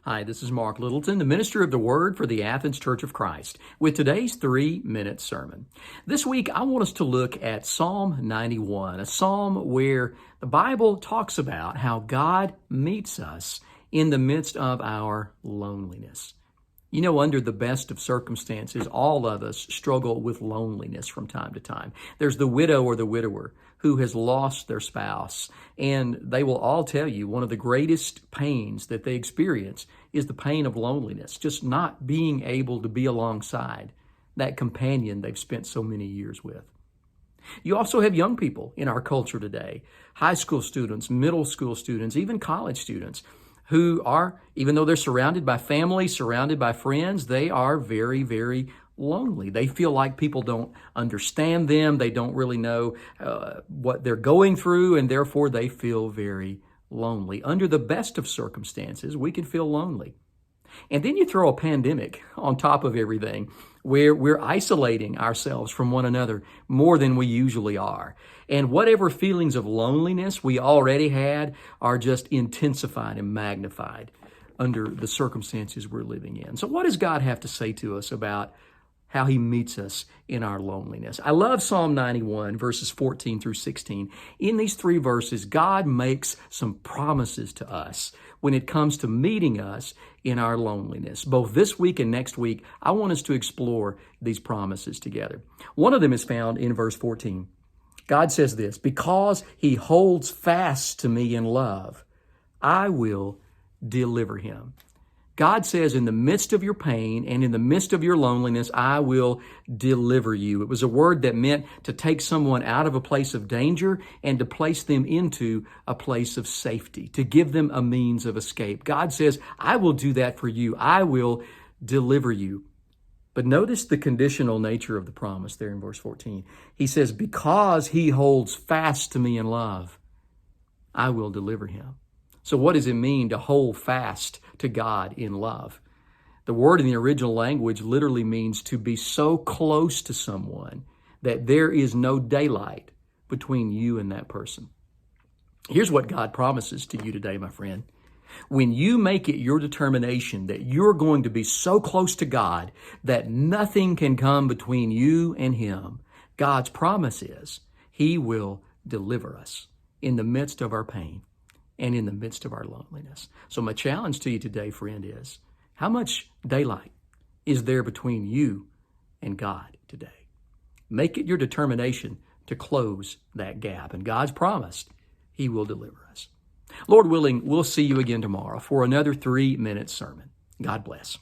Hi, this is Mark Littleton, the minister of the Word for the Athens Church of Christ, with today's 3-minute sermon. This week, I want us to look at Psalm 91, a psalm where the Bible talks about how God meets us in the midst of our loneliness. You know, under the best of circumstances, all of us struggle with loneliness from time to time. There's the widow or the widower who has lost their spouse, and they will all tell you one of the greatest pains that they experience is the pain of loneliness, just not being able to be alongside that companion they've spent so many years with. You also have young people in our culture today, high school students, middle school students, even college students, who are, even though they're surrounded by family, surrounded by friends, they are very, very lonely. They feel like people don't understand them. They don't really know what they're going through, and therefore they feel very lonely. Under the best of circumstances, we can feel lonely. And then you throw a pandemic on top of everything where we're isolating ourselves from one another more than we usually are. And whatever feelings of loneliness we already had are just intensified and magnified under the circumstances we're living in. So what does God have to say to us about how he meets us in our loneliness? I love Psalm 91, verses 14 through 16. In these 3 verses, God makes some promises to us when it comes to meeting us in our loneliness. Both this week and next week, I want us to explore these promises together. One of them is found in verse 14. God says this, "Because he holds fast to me in love, I will deliver him." God says, in the midst of your pain and in the midst of your loneliness, I will deliver you. It was a word that meant to take someone out of a place of danger and to place them into a place of safety, to give them a means of escape. God says, I will do that for you. I will deliver you. But notice the conditional nature of the promise there in verse 14. He says, because he holds fast to me in love, I will deliver him. So what does it mean to hold fast to God in love? The word in the original language literally means to be so close to someone that there is no daylight between you and that person. Here's what God promises to you today, my friend. When you make it your determination that you're going to be so close to God that nothing can come between you and him, God's promise is he will deliver us in the midst of our pain and in the midst of our loneliness. So my challenge to you today, friend, is how much daylight is there between you and God today? Make it your determination to close that gap. And God's promised he will deliver us. Lord willing, we'll see you again tomorrow for another 3-minute sermon. God bless.